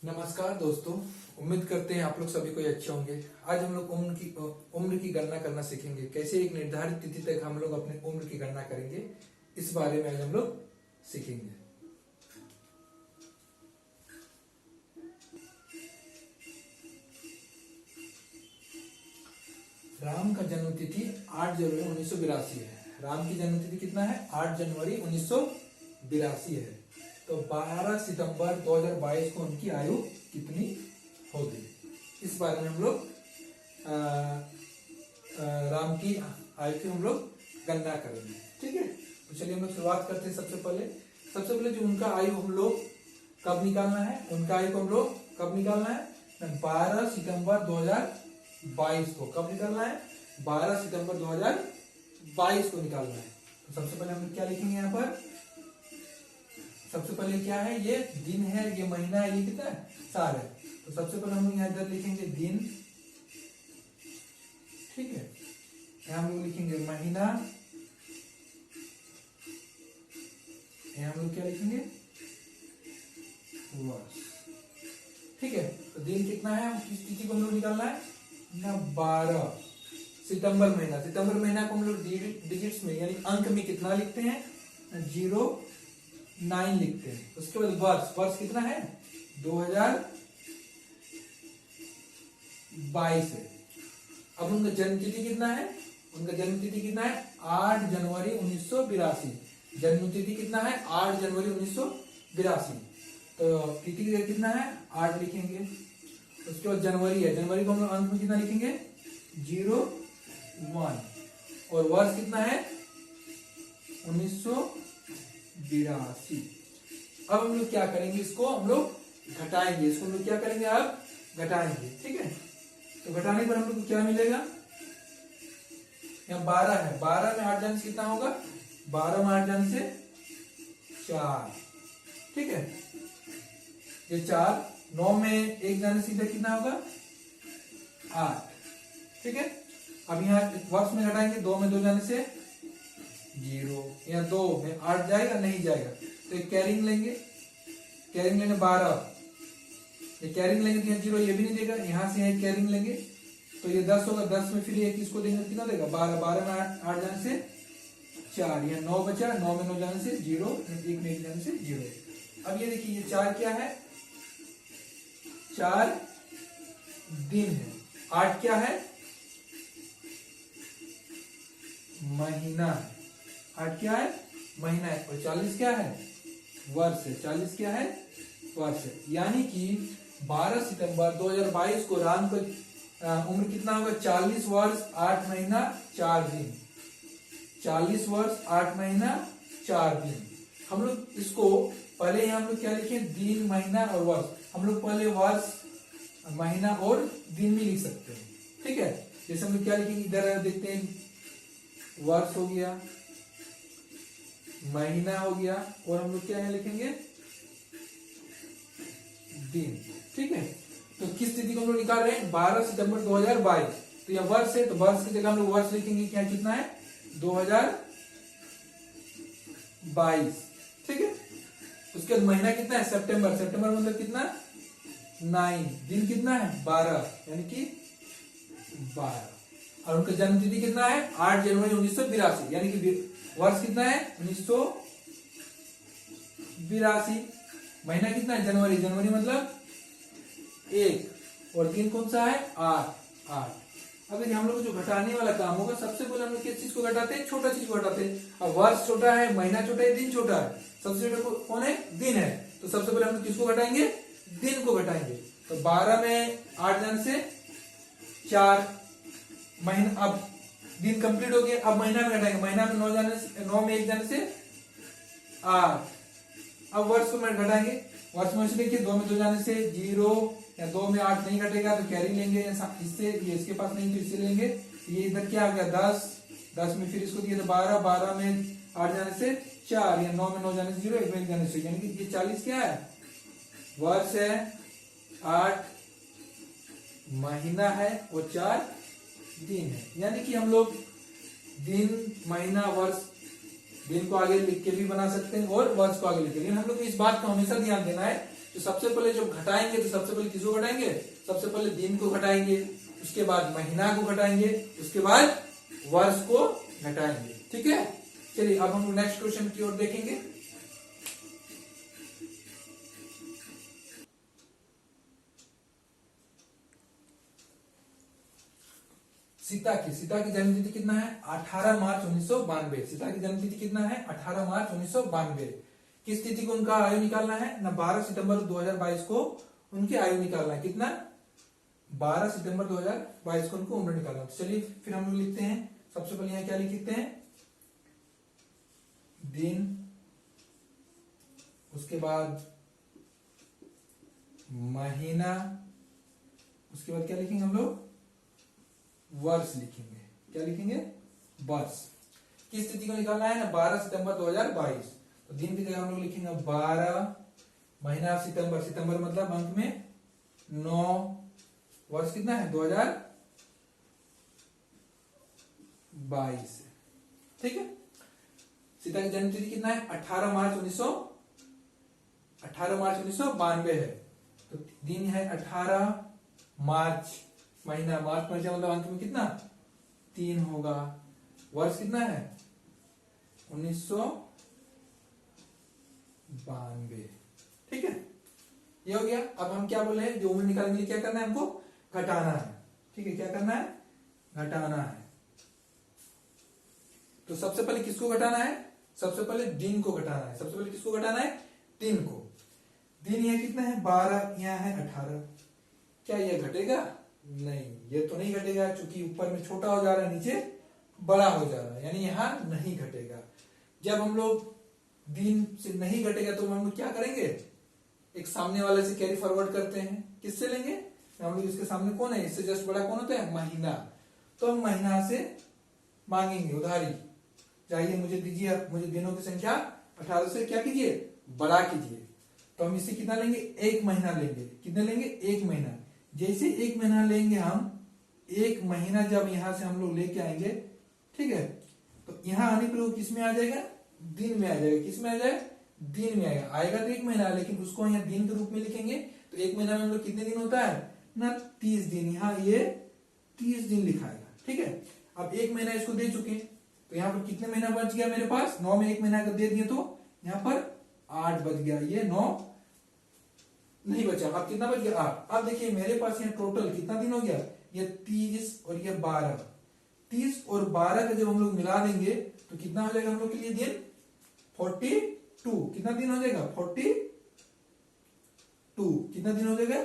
नमस्कार दोस्तों, उम्मीद करते हैं आप लोग सभी कोई अच्छे होंगे। आज हम लोग उम्र की गणना करना सीखेंगे। कैसे एक निर्धारित तिथि तक हम लोग अपने उम्र की गणना करेंगे, इस बारे में आज हम लोग सीखेंगे। राम का जन्म तिथि 8 जनवरी 1982 है। राम की जन्म तिथि कितना है? 8 जनवरी 1982 है। तो 12 सितंबर 2022 को उनकी आयु कितनी होगी, इस बारे में हम लोग राम की आयु की हम लोग गणना करेंगे। ठीक है, तो चलिए हम लोग शुरुआत करते हैं। सबसे पहले जो उनका आयु हम लोग कब निकालना है, उनका आयु को हम लोग कब निकालना है? 12 सितंबर 2022 को। कब निकालना है? 12 सितंबर 2022 को निकालना है। तो सबसे पहले हम लोग क्या लिखेंगे यहाँ पर? सबसे पहले क्या है? ये दिन है, ये महीना है, ये कितना है? साल है। तो सबसे पहले हम लोग यहाँ इधर लिखेंगे दिन। ठीक है, यहाँ हम लोग लिखेंगे महीना, यहाँ हम लोग क्या लिखेंगे? वर्ष। ठीक है, तो दिन कितना है, किस तिथि को हम लोग निकालना है ना? 12 सितंबर महीना। सितंबर महीना को हम लोग डिजिट्स में यानी अंक में कितना लिखते हैं? 09 लिखते हैं। उसके बाद वर्ष कितना है? 2022 है। अब उनका जन्म तिथि कितना है? उनका जन्म तिथि कितना है? 8 जनवरी 1982। जन्म तिथि कितना है? 8 जनवरी 1982। तो तिथि कितना है? 8 लिखेंगे। उसके बाद जनवरी है, जनवरी को हम लोग अंक में कितना लिखेंगे? 01। और वर्ष कितना है? 1982। अब हम लोग क्या करेंगे? इसको हम लोग घटाएंगे। इसको हम लोग क्या करेंगे? अब घटाएंगे। ठीक है, तो घटाने पर हम लोग को क्या मिलेगा? यहाँ 12 है, 12 में 8 जाने से कितना होगा? 12 में 8 जाने से 4। ठीक है, ये 4। 9 में 1 जाने से इधर कितना होगा? 8। ठीक है, अब यहाँ वर्ष में घटाएंगे। 2 में 2 जाने से 0। यहाँ 2 में 8 जाएगा? नहीं जाएगा। तो एक कैरिंग लेंगे, कैरिंग लेंगे 12। ये कैरिंग लेंगे तो यहाँ 0 ये भी नहीं देगा। यहाँ से यहाँ कैरिंग लेंगे तो ये 10 होगा। 10 में फिर ये किसको देंगे? कितना देगा? 12। 12 में 8 जाने से 4। यहाँ 9 बचा। 9 में 9 जाने से 0। 1 में 1 जाने से 0। अब ये देखिए, ये 4 क्या है? 4 दिन है। 8 क्या है? महीना है। 8 क्या है? महीना है। और 40 क्या है? वर्ष है। 40 क्या है? वर्ष है। यानी कि 12 सितंबर 2022 को राम को उम्र कितना होगा? 40 वर्ष 8 महीना 4 दिन। 40 वर्ष 8 महीना 4 दिन। हम लोग इसको पहले हम लोग क्या लिखे? दिन, महीना और वर्ष। हम लोग पहले वर्ष, महीना और दिन भी लिख सकते हैं। ठीक है, जैसे हम लोग क्या लिखेंगे? इधर देखते हैं, वर्ष हो गया, महीना हो गया, और हम लोग क्या है लिखेंगे? दिन। ठीक है, तो किस तिथि को हम लोग निकाल रहे हैं? 12 सितंबर 2022। तो यह वर्ष है, तो वर्ष की जगह हम लोग वर्ष लिखेंगे। क्या कितना है? 2022। ठीक है, उसके बाद महीना कितना है? सितंबर। सितंबर मतलब कितना? 9। दिन कितना है? 12, यानी कि 12। और उनका जन्म तिथि कितना है? 8 जनवरी 1982, यानी कि वर्ष कितना है? 1982। महीना कितना है? जनवरी। जनवरी मतलब 1। और दिन कौन सा है? 8। अब देखिए, हम लोग जो घटाने वाला काम होगा, सबसे पहले हम लोग किस चीज को घटाते हैं? छोटा चीज को घटाते हैं। अब वर्ष छोटा है, महीना छोटा है, दिन छोटा है। सबसे छोटा कौन है? दिन है। तो सबसे पहले हम लोग किसको घटाएंगे? दिन को घटाएंगे। तो 12 में 8 जाने से 4 महीना। अब दिन कंप्लीट हो गया। अब महीना में घटाएंगे। महीना में 9 में 1 जाने से 8। अब वर्ष को में घटाएंगे। वर्ष में से देखिए, 2 में 2 जाने से 0, या 2 में 8 नहीं घटेगा तो कैरी लेंगे इससे। ये इसके पास नहीं तो इससे लेंगे। ये इधर क्या आ गया? 10। 10 में फिर इसको दिया तो 12। 12 में 8 जाने से 4, या 9 में 9 जाने से 0, 1 में 1 जाने से, यानी कि ये 40 क्या है? वर्ष है। 8 महीना है और 4 दिन है। यानी कि हम लोग दिन, महीना, वर्ष दिन को आगे लिख के भी बना सकते हैं और वर्ष को आगे लिख के। लेकिन हम लोग को इस बात का हमेशा ध्यान देना है तो सबसे पहले जब घटाएंगे तो सबसे पहले किसको घटाएंगे, सबसे पहले दिन को घटाएंगे, उसके बाद महीना को घटाएंगे, उसके बाद वर्ष को घटाएंगे। ठीक है, चलिए अब हम नेक्स्ट क्वेश्चन की ओर देखेंगे। सीता की जन्म तिथि कितना है, 18 मार्च 1992। सीता की जन्म तिथि कितना है, 18 मार्च 1992। किस तिथि को उनका आयु निकालना है ना, 12 सितंबर 2022 को उनकी आयु निकालना है। कितना, 12 सितंबर 2022 को उनको उम्र निकालना है। तो चलिए फिर हम लोग लिखते हैं, सबसे पहले यहाँ क्या लिखते हैं, दिन, उसके बाद महीना, उसके बाद क्या लिखेंगे हम लोग, वर्ष लिखेंगे। क्या लिखेंगे, वर्ष। किस तिथि को निकालना है ना, 12 सितंबर 2022। तो दिन की जगह हम लोग लिखेंगे 12, महीना सितंबर, सितंबर मतलब अंक में 9, वर्ष कितना है 2022। ठीक है, सीता की जन्म तिथि कितना है, 18 मार्च 1992 है। तो दिन है 18 मार्च, महीना मार्च मतलब अंत में कितना 3 होगा, वर्ष कितना है 1992। ठीक है, ये हो गया। अब हम क्या बोल रहे हैं, जो उम्र निकालने के लिए क्या करना है, हमको घटाना है। ठीक है, क्या करना है, घटाना है। तो सबसे पहले किसको घटाना है, सबसे पहले दिन को घटाना है। सबसे पहले किसको घटाना है, दिन को। दिन यह कितना है 12, यहां है 18। क्या यह घटेगा, नहीं, ये तो नहीं घटेगा, क्योंकि ऊपर में छोटा हो जा रहा है, नीचे बड़ा हो जा रहा है, यानी यहां नहीं घटेगा। जब हम लोग दिन से नहीं घटेगा तो हम लोग क्या करेंगे, एक सामने वाले से कैरी फॉरवर्ड करते हैं। किससे लेंगे, हम लोग इसके सामने कौन है, इससे जस्ट बड़ा कौन होता है, महीना। तो हम महीना से मांगेंगे उधारी, चाहिए मुझे दीजिए, मुझे दिनों की संख्या 18 से क्या कीजिए, बड़ा कीजिए। तो हम इससे कितना लेंगे, 1 महीना लेंगे। कितने लेंगे, 1 महीना। जैसे 1 महीना लेंगे हम, 1 महीना जब यहां से हम लोग लेके आएंगे, ठीक है, तो यहां आने पर वो किस में आ जाएगा, दिन में आ जाएगा। किस में आ जाएगा, दिन में आएगा। आएगा तो 1 महीना, लेकिन उसको यहाँ दिन के रूप में लिखेंगे। तो 1 महीना में हम लोग कितने दिन होता है ना, 30 दिन। यहाँ ये 30 दिन लिखाएगा। ठीक है, अब 1 महीना इसको दे चुके, तो यहाँ पर कितने महीना बच गया मेरे पास, 9 में 1 महीना का दे दिए तो यहाँ पर 8 बच गया, ये 9 नहीं बचा। अब कितना बच गया, 8। अब देखिए मेरे पास यहाँ टोटल कितना दिन हो गया, ये 30 और ये 12। 30 और 12 का जब हम लोग मिला देंगे तो कितना हो जाएगा हम लोग के लिए दिन, 42। कितना दिन हो जाएगा, 42। कितना दिन हो जाएगा,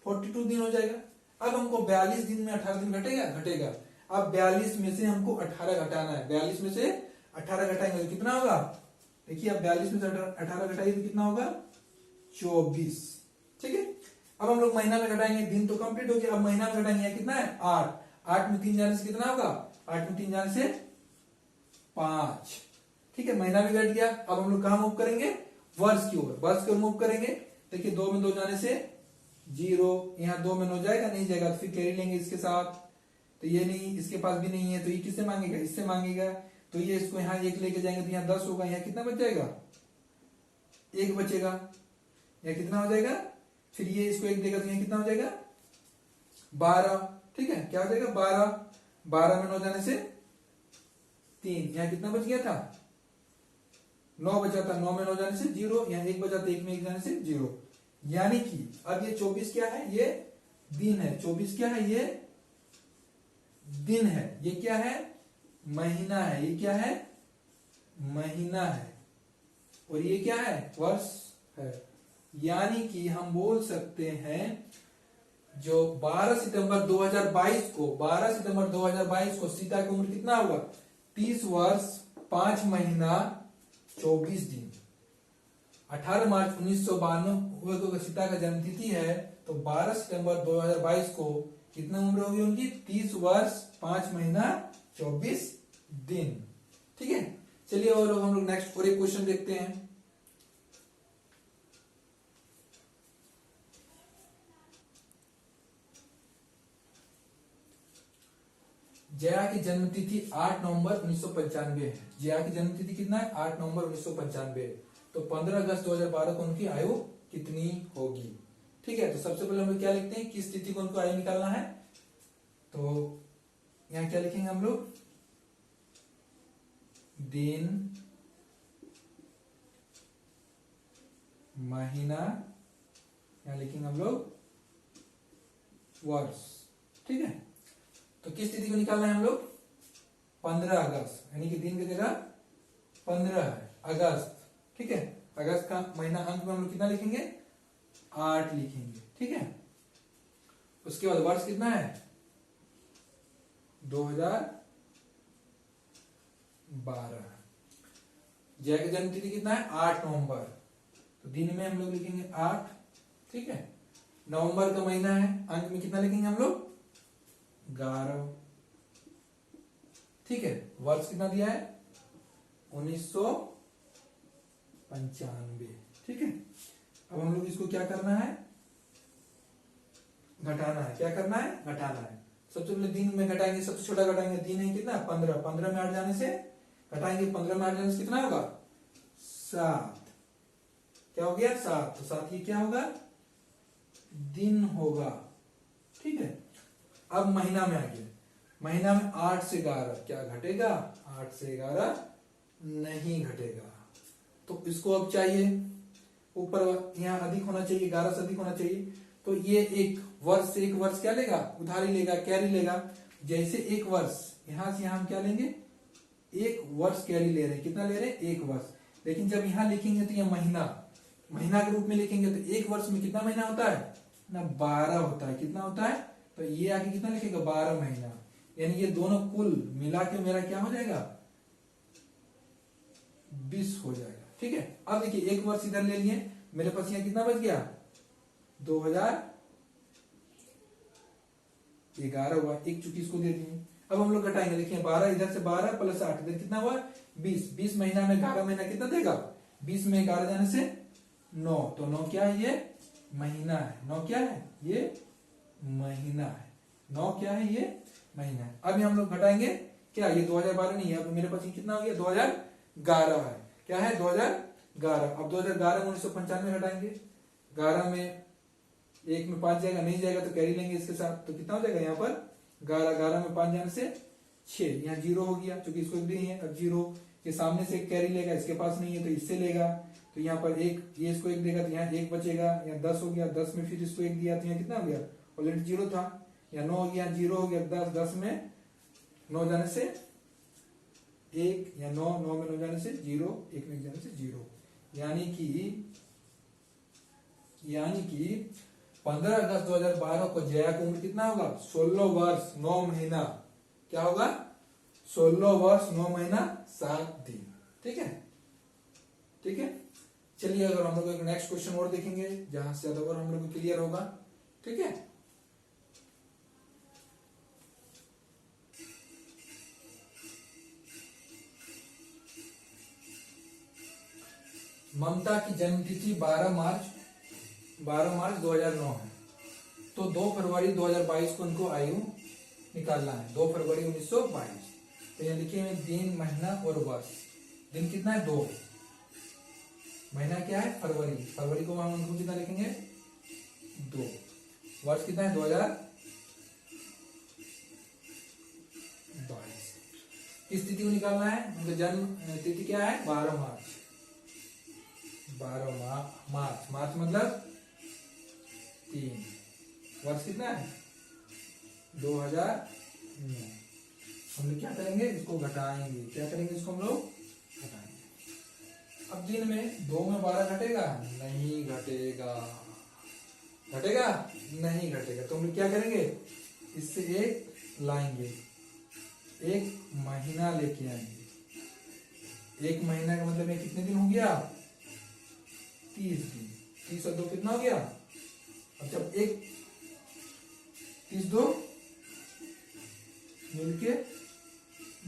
42 दिन हो जाएगा। अब हमको 42 दिन में 18 दिन घटेगा। अब 42 में से हमको 18 घटाना है। 42 में से 18 घटाएंगे तो कितना होगा, देखिए अब 42 में से 18 घटाइए तो कितना होगा, 24। ठीक है, अब हम लोग महीना में घटाएंगे, दिन तो कंप्लीट हो गया। अब महीना में घटाएंगे, कितना है 8। 8 में 3 जाने से कितना होगा, 8 में 3 जाने से 5। ठीक है, महीना भी घट गया। अब हम लोग कहां मूव करेंगे, वर्ष की ओर। वर्ष की ओर मूव करेंगे। देखिए 2 में 2 जाने से 0, यहाँ 2 में 9 जाएगा, नहीं जाएगा तो फिर कैरी लेंगे इसके साथ। तो ये नहीं, इसके पास भी नहीं है, तो ये किससे मांगेगा, इससे मांगेगा। तो ये इसको यहाँ 1 लेके जाएंगे तो यहाँ 10 होगा। यहाँ कितना बच जाएगा, 1 बचेगा। यहाँ कितना हो जाएगा, फिर ये इसको 1 देगा तो यहाँ कितना हो जाएगा, 12। ठीक है, क्या हो जाएगा 12। 12 में 9 जाने से 3, यहाँ कितना बच गया था, 9 बचा था। 9 में 9 जाने से 0, यहाँ 1 बचा था, 1 में 1 जाने से 0। यानी कि अब ये 24 क्या है, ये दिन है। 24 क्या है, ये दिन है। ये क्या है, महीना है। ये क्या है, महीना है। और ये क्या है, वर्ष है। यानी कि हम बोल सकते हैं जो 12 सितंबर 2022 को 12 सितंबर 2022 को सीता की उम्र कितना होगा, 30 वर्ष 5 महीना 24 दिन। 18 मार्च 1992 को सीता का जन्म तिथि है, तो 12 सितंबर 2022 को कितना उम्र होगी उनकी, 30 वर्ष 5 महीना 24 दिन। ठीक है, चलिए और हम लोग नेक्स्ट और एक क्वेश्चन देखते हैं। जया की जन्म तिथि 8 नवंबर 1995 है। जया की जन्म तिथि कितना है, 8 नवंबर 1995। तो 15 अगस्त 2012 को उनकी आयु कितनी होगी। ठीक है, तो सबसे पहले हम लोग क्या लिखते हैं, किस स्थिति को उनको आयु निकालना है। तो यहाँ क्या लिखेंगे हम लोग, दिन, महीना, यहाँ लिखेंगे हम लोग वर्ष। ठीक है, तो किस तिथि को निकालना है हम लोग, 15 अगस्त, यानी कि दिन की जगह 15 है, अगस्त। ठीक है, अगस्त का महीना अंक में हम लोग कितना लिखेंगे, 8 लिखेंगे। ठीक है, उसके बाद वर्ष कितना है, 2012। जय की जन्म तिथि कितना है, 8 नवंबर, तो दिन में हम लोग लिखेंगे 8। ठीक है, नवंबर का महीना है, अंक में कितना लिखेंगे हम लोग, 11। ठीक है, वर्ष कितना दिया है, 1995। ठीक है, अब हम लोग इसको क्या करना है, घटाना है। क्या करना है, घटाना है। सबसे पहले दिन में घटाएंगे, सबसे छोटा घटाएंगे, दिन है कितना, 15। 15 में 8 जाने से घटाएंगे, 15 में 8 जाने से कितना होगा, 7। क्या हो गया, 7। तो 7 ये क्या होगा, दिन होगा। ठीक है, अब महीना में आ गया, महीना में 8 से 11 क्या घटेगा, 8 से 11 नहीं घटेगा। तो इसको अब चाहिए ऊपर, यहाँ अधिक होना चाहिए, 11 से अधिक होना चाहिए। तो ये एक वर्ष से एक वर्ष क्या लेगा, उधारी लेगा, कैरी लेगा। जैसे एक वर्ष यहां से यहां हम क्या लेंगे, एक वर्ष कैरी ले रहे हैं, कितना ले रहे हैं, एक वर्ष। लेकिन जब यहां लिखेंगे तो ये महीना, महीना के रूप में लिखेंगे तो एक वर्ष में कितना महीना होता है ना, 12 होता है। कितना होता है, तो ये आगे कितना लिखेगा, 12 महीना। यानी ये दोनों कुल मिला के मेरा क्या हो जाएगा, 20 हो जाएगा। ठीक है, अब देखिए एक वर्ष इधर ले लिए, मेरे पास यहाँ कितना बच गया, 2011 हुआ, एक चुकी इसको दे दिए। अब हम लोग घटाएंगे, देखिए 12 इधर से 12 प्लस 8 इधर कितना हुआ, 20। 20 महीना में 11 महीना कितना देगा, 20 में 11 जाने से 9। तो 9 क्या है, ये महीना है। 9 क्या है, ये महीना है। 9 क्या है, ये महीना है। अभी हम लोग घटाएंगे क्या, ये 2012 नहीं है, अब मेरे पास कितना हो गया, 2011 है। क्या है, 2011। अब 2011 में 1995 घटाएंगे, 11 में 1 में 5 जाएगा, नहीं जाएगा तो कैरी लेंगे इसके साथ। तो कितना हो जाएगा यहाँ पर, 11 में 5 जाने से 6, यहाँ 0 हो गया क्योंकि इसको नहीं है। अब 0 के सामने से एक कैरी लेगा, इसके पास नहीं है तो इससे लेगा। तो यहाँ पर एक, ये इसको 1 देगा तो यहाँ 1 बचेगा, यहाँ 10 हो गया। 10 में फिर इसको 1 दिया तो यहाँ कितना हो गया, ऑलरेडी 0 था। यहाँ 9 हो गया, 0 हो गया, 10 में 9 जाने से 1, या 9 में 9 जाने से 0, 1 में 1 जाने से 0। यानी कि 15 अगस्त 2012 को जया की उम्र कितना होगा, 16 वर्ष 9 महीना। क्या होगा, 16 वर्ष 9 महीना 7 दिन। ठीक है, ठीक है। चलिए अगर हम लोग एक नेक्स्ट क्वेश्चन और देखेंगे जहां से ज्यादा और हम लोग को क्लियर होगा। ठीक है, ममता की जन्म तिथि 12 मार्च 2009 है। तो 2 फरवरी 2022 को उनको आयु निकालना है, 2 फरवरी 1922। तो यहाँ लिखे हुए दिन, महीना और वर्ष। दिन कितना है, 2। महीना क्या है, फरवरी। फरवरी को हम उनको कितना लिखेंगे, 2। वर्ष कितना है, 2022। किस तिथि को निकालना है, उनका जन्म तिथि क्या है, 12 मार्च। 12 मार्च, मार्च मतलब 3। वर्ष कितना है, 2009। हम लोग क्या करेंगे, इसको घटाएंगे। क्या करेंगे, इसको हम लोग घटाएंगे। अब दिन में 2 में 12 घटेगा, नहीं घटेगा। घटेगा, नहीं घटेगा। तो हम लोग क्या करेंगे, इससे एक लाएंगे, एक महीना लेके आएंगे। एक महीना का मतलब कितने दिन हो गया, 30 दिन। 30 और 2 कितना हो गया, अब जब 30 2 मिलके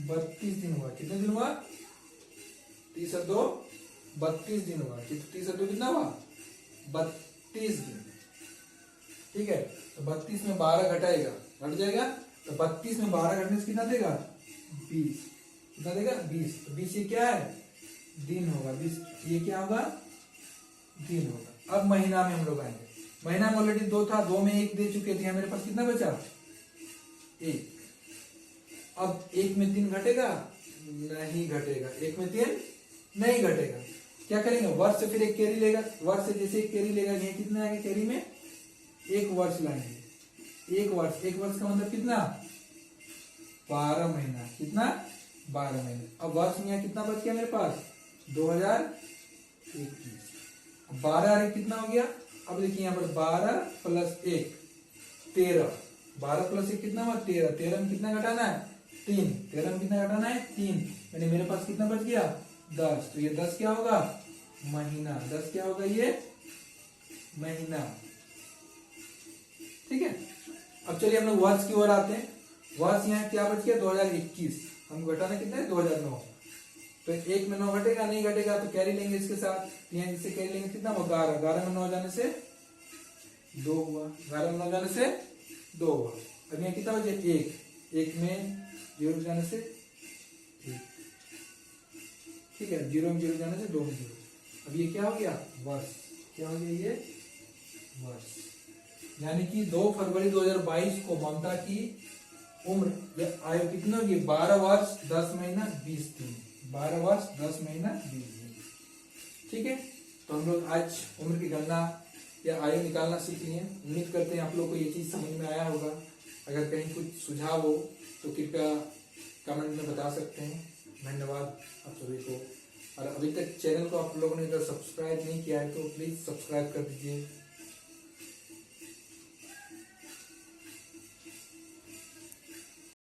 32 दिन हुआ। कितने दिन हुआ, 30 और 2 32 दिन हुआ। 30 और 2 कितना हुआ, 32 दिन। ठीक है, तो 32 में 12 घटाएगा, घट जाएगा। तो 32 में 12 घटने से कितना देगा, 20। कितना देगा, 20। तो 20 ये क्या है, दिन होगा। 20 ये क्या होगा, दिन होगा। अब महीना में हम लोग आएंगे। महीना में ऑलरेडी 2 था, 2 में 1 दे चुके थे, मेरे पास कितना बचा 1। अब 1 में 3 घटेगा नहीं घटेगा, 1 में 3 नहीं घटेगा। क्या करेंगे, वर्ष से फिर एक कैरी लेगा, वर्ष से जैसे एक कैरी लेगा, ये कितना आएगा कैरी में 1 वर्ष लाएंगे। 1 वर्ष, 1 वर्ष का मतलब कितना 12 महीना, कितना 12 महीने। अब वर्ष में कितना बच गया मेरे पास 2021। 12 अरे कितना हो गया, अब देखिए यहाँ पर 12 प्लस 1 13, 12 प्लस 1 कितना हुआ 13, 13 में कितना घटाना है 3, 13 में कितना घटाना है 3, यानी मेरे पास कितना बच गया 10। तो ये 10 क्या होगा महीना, 10 क्या होगा ये महीना। ठीक है, अब चलिए हम लोग वर्ष की ओर आते हैं। वर्ष यहाँ क्या बच गया 2021, हम घटाना कितना है 2009। तो 1 में 9 घटेगा नहीं घटेगा तो कैरी लेंगे इसके साथ, यहाँ जिससे कैरी लेंगे कितना 11, 11 में 9 जाने से 2 हुआ, 11 में 9 जाने से 2 हुआ। अब यहाँ कितना बचे 1, 1 में 0 जाने से 1, ठीक है, 0 में 0 जाने से 2 में 0। अब ये क्या हो गया वर्ष, क्या हो गया ये वर्ष। यानी कि 2 फरवरी 2022 को ममता की उम्र या आयु कितनी होगी 12 वर्ष 10 महीना 20 दिन, 12 वर्ष 10 महीना 20 दिन। ठीक है, तो हम लोग आज उम्र की गणना या आयु निकालना सीख लिए। उम्मीद करते हैं आप लोग को ये चीज समझ में आया होगा। अगर कहीं कुछ सुझाव हो तो कृपया कमेंट में बता सकते हैं। धन्यवाद आप सभी को। और अभी तक चैनल को आप लोगों ने अगर सब्सक्राइब नहीं किया है तो प्लीज सब्सक्राइब कर दीजिए।